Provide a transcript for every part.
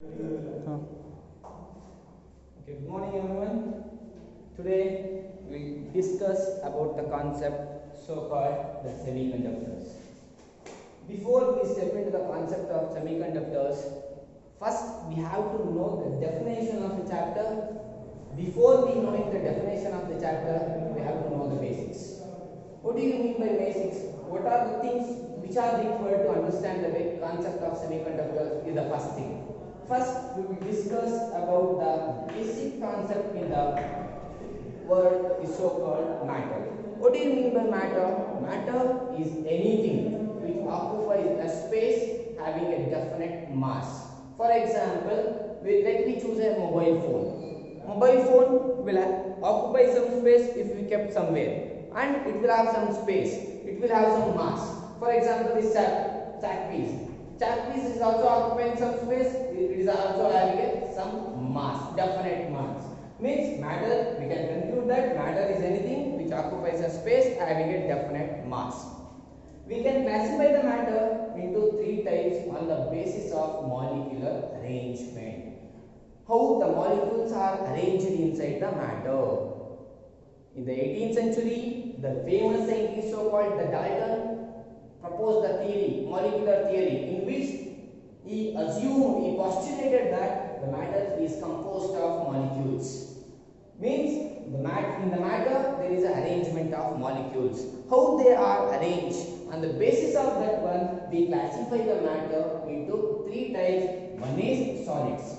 Okay, good morning everyone. Today we discuss about the concept so-called the semiconductors. Before we step into the concept of semiconductors, first we have to know the definition of the chapter. Before we knowing the definition of the chapter, we have to know the basics. What do you mean by basics? What are the things which are required to understand the concept of semiconductors is the first thing. First, we will discuss about the basic concept in the word is so-called matter. What do you mean by matter? Matter is anything which occupies a space having a definite mass. For example, let me choose a mobile phone. Mobile phone will occupy some space if we kept somewhere, and it will have some space. It will have some mass. For example, this chalk piece. Chalk piece is also occupying some space. It is also having some mass, definite mass. Means matter, we can conclude that matter is anything which occupies a space having a definite mass. We can classify the matter into three types on the basis of molecular arrangement. How the molecules are arranged inside the matter. In the 18th century, the famous scientist so-called the Dalton proposed the theory, molecular theory, in which he postulated that the matter is composed of molecules. Means in the matter there is an arrangement of molecules. How they are arranged? On the basis of that one, we classify the matter into three types. One is solids,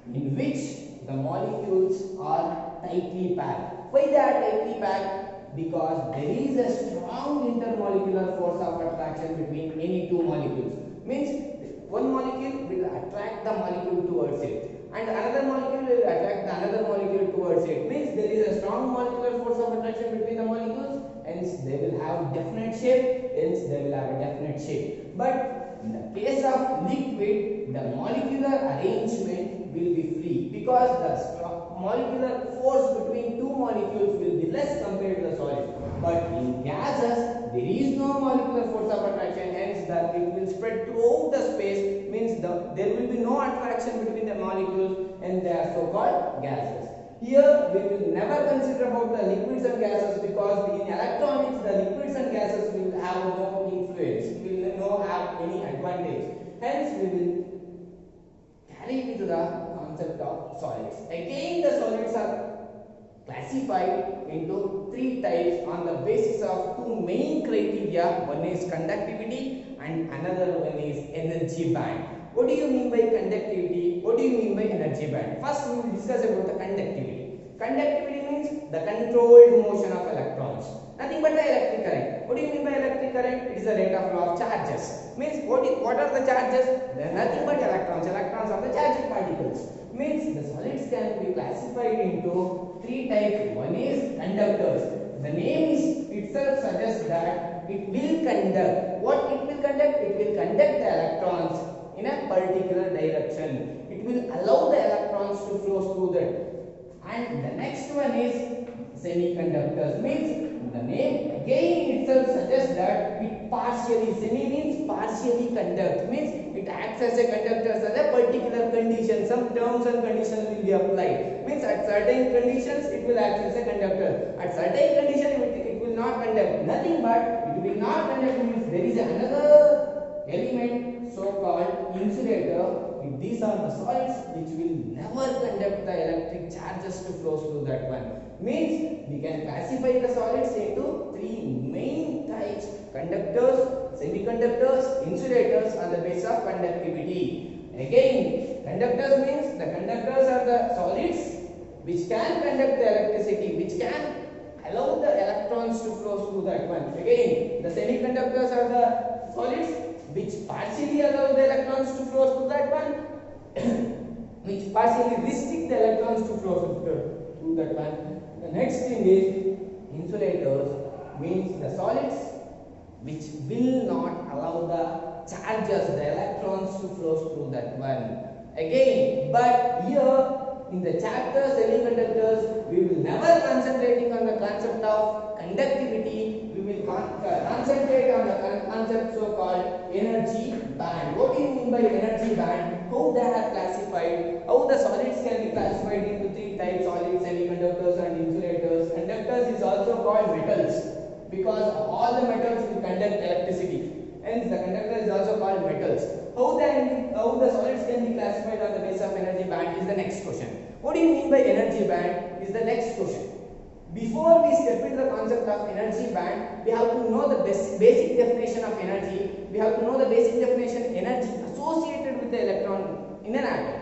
in which the molecules are tightly packed. Why they are tightly packed? Because there is a strong intermolecular force of attraction between any two molecules. Means one molecule will attract the molecule towards it, and another molecule will attract the another molecule towards it. Means there is a strong molecular force of attraction between the molecules, hence they will have definite shape, hence they will have a definite shape. But in the case of liquid, the molecular arrangement will be free, because the molecular force between two molecules will be less compared to the solid. But in gases, there is no molecular force of attraction, hence that it will spread throughout the space. Means there will be no attraction between the molecules, and they are so-called gases. Here we will never consider about the liquids and gases, because in electronics the liquids and gases will have no influence, will not have any advantage. Hence we will carry it to the concept of solids. Again, the solids are classified into three types on the basis of two main criteria. One is conductivity and another one is energy band. What do you mean by conductivity? What do you mean by energy band? First we will discuss about the conductivity. Conductivity means the controlled motion of electrons. Nothing but the electric current. What do you mean by electric current? It is the rate of flow of charges. Means what are the charges? They are nothing but electrons. Electrons are the charged particles. Means the solids can be classified into three types. One is conductors. The name itself suggests that it will conduct. What it will conduct? It will conduct the electrons in a particular direction. It will allow the electrons to flow through that. And the next one is semiconductors. Means the name again itself suggests that it partially, semi means partially conduct. Means it acts as a conductor at a particular condition. Some terms and conditions will be applied. Means at certain conditions it will act as a conductor. At certain conditions it will not conduct. Nothing but it will not conduct means there is another element so-called insulator. These are the solids which will never conduct the electric charges to flow through that one. Means we can classify the solids into three main types: conductors, semiconductors, insulators on the basis of conductivity. Again, conductors means the conductors are the solids which can conduct the electricity, which can allow the electrons to flow through that one. Again, the semiconductors are the solids which partially allow the electrons to flow through that one, which partially restrict the electrons to flow through that one. The next thing is insulators, means the solids which will not allow the charges, the electrons to flow through that one. Again, but here in the chapter semiconductors, we will never concentrating on the concept of conductivity. We will concentrate on the concept so-called energy band. What do you mean by energy band? how they are classified, how the solids can be classified into three types: solids, semiconductors and insulators. Conductors is also called metals because all the metals will conduct electricity. Hence the conductor is also called metals. How the solids can be classified on the basis of energy band is the next question. What do you mean by energy band is the next question. Before we step into the concept of energy band, we have to know the basic definition of energy. We have to know the basic definition energy associated with the electron in an atom.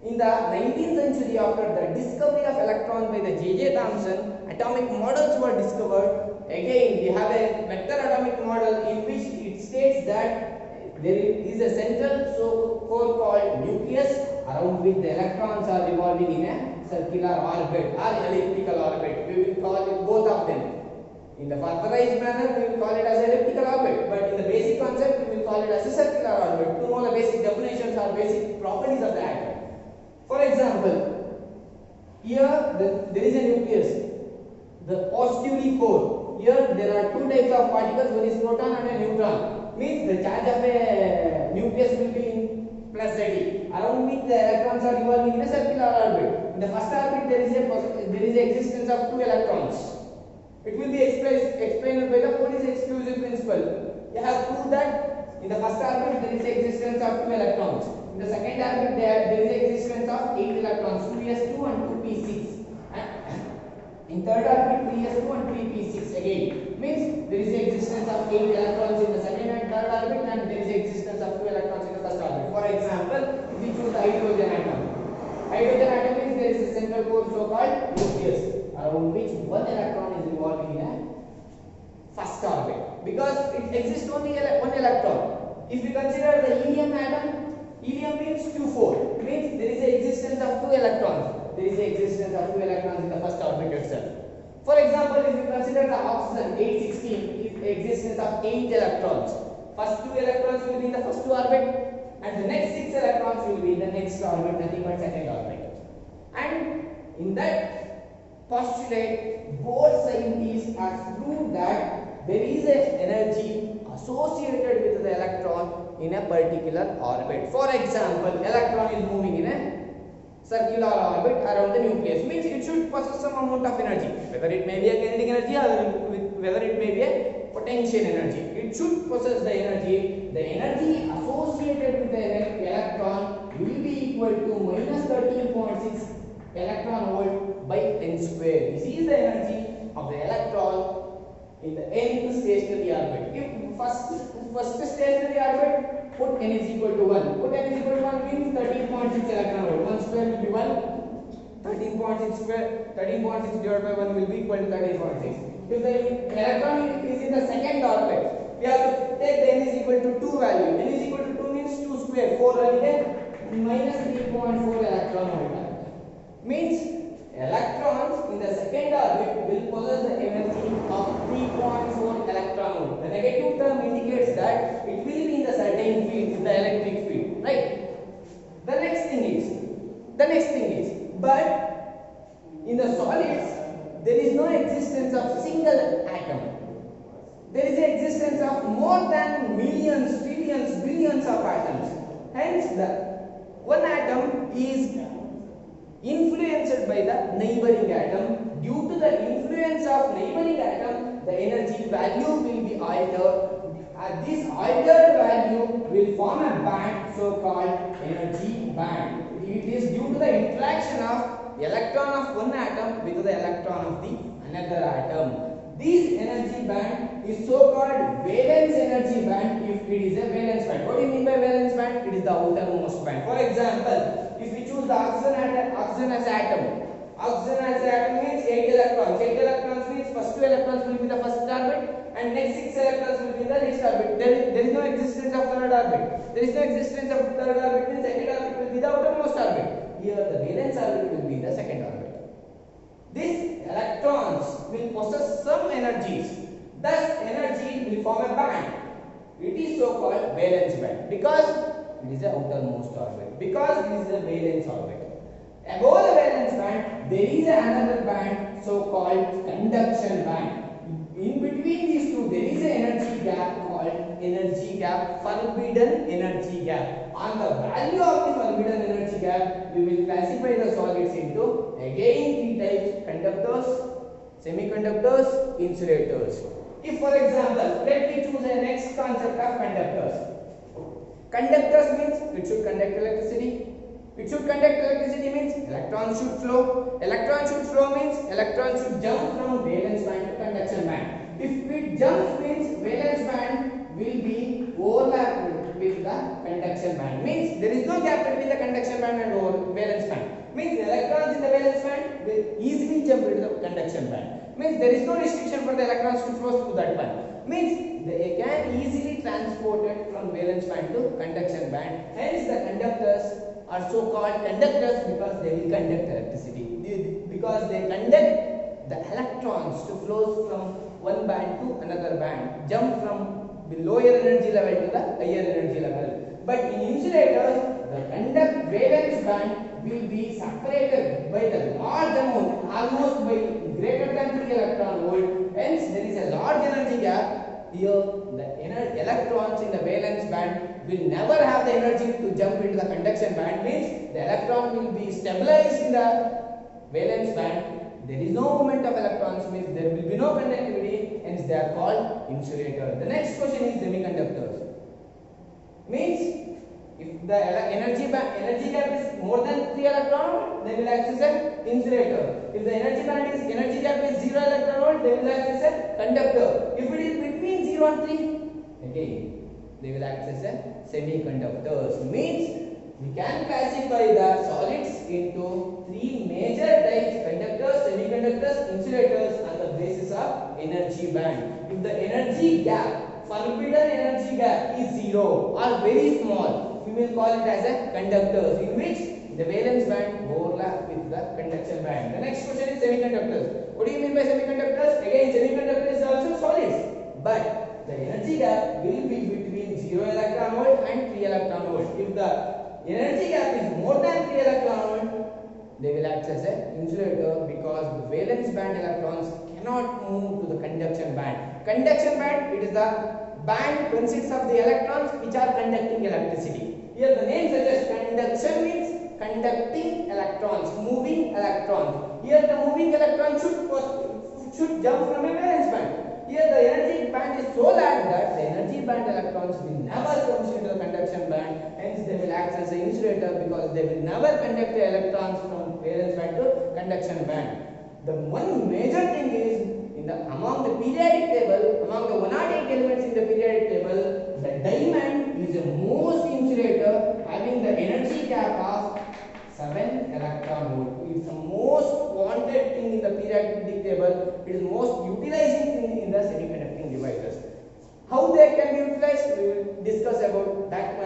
In the 19th century, after the discovery of electron by the J.J. Thomson, atomic models were discovered. Again, we have a vector atomic model in which it states that there is a central core called nucleus around which the electrons are revolving in a circular orbit or elliptical orbit. We will call it both of them. In the furtherized manner, we will call it as elliptical orbit, but in the basic concept, we will call it as a circular orbit to know the basic definitions or basic properties of the atom. For example, here there is a nucleus, the positively core. Here there are two types of particles, one is proton and a neutron. Means the charge of a nucleus will be in plus Z, around which the electrons are revolving in a circular orbit. In the first orbit there is a existence of two electrons. It will be explained by the Paul's exclusive principle. You have proved that in the first orbit there is the existence of two electrons. In the second orbit there is the existence of 8 electrons, 2s2 and 2p6. In third orbit 3s2 and 3p6 again. Means there is the existence of 8 electrons in the second and third orbit, and there is the existence of 2 electrons in the first orbit. For example, if we choose the hydrogen atom. Hydrogen atom means there is a central core so-called nucleus, around which one electron is revolving in a first orbit. Because it exists only one electron. If we consider the helium atom, helium means 2,4. Means there is the existence of 2 electrons. There is the existence of 2 electrons in the first orbit itself. For example, if we consider the oxygen 816, is the existence of 8 electrons. First 2 electrons will be in the first orbit, and the next 6 electrons will be in the next orbit, nothing but second orbit. And in that postulate, both scientists have proved that there is an energy associated with the electron in a particular orbit. For example, electron is moving in a circular orbit around the nucleus. Means it should possess some amount of energy, whether it may be a kinetic energy or whether it may be a potential energy. It should possess the energy. The energy associated with the electron will be equal to minus 13.6 electron volt by n square. This is the energy of the electron in the nth stationary orbit. If first stationary orbit, put n is equal to 1. Put n is equal to 1 means 13.6 electron volt. 1 square will be 1. 13.6 square, 13.6 divided by 1 will be equal to 13.6. If the electron is in the second orbit, we have to take the n is equal to 2 value. N is equal to 2 means 2 square, 4 value, minus 3.4 electron volt. Means electrons in the second orbit will possess the energy of 3.4 electron volt. The negative term indicates that it will be in the certain field, in the electric field, right? The next thing is, but in the solids there is no existence of single atom. There is the existence of more than millions, trillions, billions of atoms. Hence, the one atom is influenced by the neighboring atom. Due to the influence of neighboring atom, the energy value will be altered. This altered value will form a band, so called energy band. It is due to the interaction of the electron of one atom with the electron of the another atom. This energy band is so called valence energy band if it is a valence band. What do you mean by valence band? It is the outermost band. For example, if we choose the oxygen as atom. Oxygen as atom means 8 electrons. 8 electrons means first 2 electrons will be the first orbit and next 6 electrons will be the next orbit. There is no existence of third orbit. There is no existence of third orbit means second orbit will be the outermost orbit. Here the valence orbit will be the second orbit. These electrons will possess some energies. Thus energy will form a band. It is so called valence band because it is the outermost orbit. Because it is a valence orbit. Above the valence band, there is another band so called conduction band. In between these two, there is an energy gap called energy gap, forbidden energy gap. On the value of the forbidden energy gap, we will classify the solids into again 3 types: conductors, semiconductors, insulators. If for example, let me choose the next concept of conductors. Conductors means it should conduct electricity. It should conduct electricity means electrons should flow. Electrons should flow means electrons should jump from valence band to conduction band. If it jumps means valence band will be overlapped with the conduction band. Means there is no gap between the conduction band and valence band. Means the electrons in the valence band will easily jump into the conduction band. Means there is no restriction for the electrons to flow through that band. Means they can easily transport it from valence band to conduction band. Hence the conductors are so called conductors because they will conduct electricity. Because they conduct the electrons to flow from one band to another band, jump from the lower energy level to the higher energy level. But in insulators, the conduct valence band will be separated by the large amount, almost by greater than 3 electron volt. Hence, there is a large energy gap. Here, the electrons in the valence band will never have the energy to jump into the conduction band. Means the electron will be stabilized in the valence band. There is no movement of electrons, means there will be no conductivity, hence they are called insulators. The next question is semiconductors. Means if the energy gap is more than 3 electron volt, they will act as an insulator. If the energy gap is 0 electron volt, they will act as a conductor. If it is between 0 and 3, again they will act as a semiconductors. Means we can classify the solids into 3 major types: conductors, semiconductors, insulators on the basis of energy band. If the energy gap, forbidden energy gap is 0 or very small, we will call it as a conductors, in which the valence band overlap with the conduction band. The next question is semiconductors. What do you mean by semiconductors? Again, semiconductor is also solids, but the energy gap will be between 0 electron volt and 3 electron volt. If the energy gap is more than 3 electron volt, they will act as an insulator because the valence band electrons cannot move to the conduction band. Conduction band, it is the band consists of the electrons which are conducting electricity. Here the name suggests conduction means conducting electrons, moving electrons. Here the moving electron should jump from a valence band. Here the energy band is so large that the energy band electrons will never come into the conduction band. Hence they will act as an insulator because they will never conduct the electrons from valence band to conduction band. The one major thing is among the periodic table, among the 108 elements in the periodic table, the diamond is the most insulator, having the energy gap of 7 electron volt. It is the most wanted thing in the periodic table. It is most utilizing thing in the semiconducting devices. How they can be utilized, we will discuss about that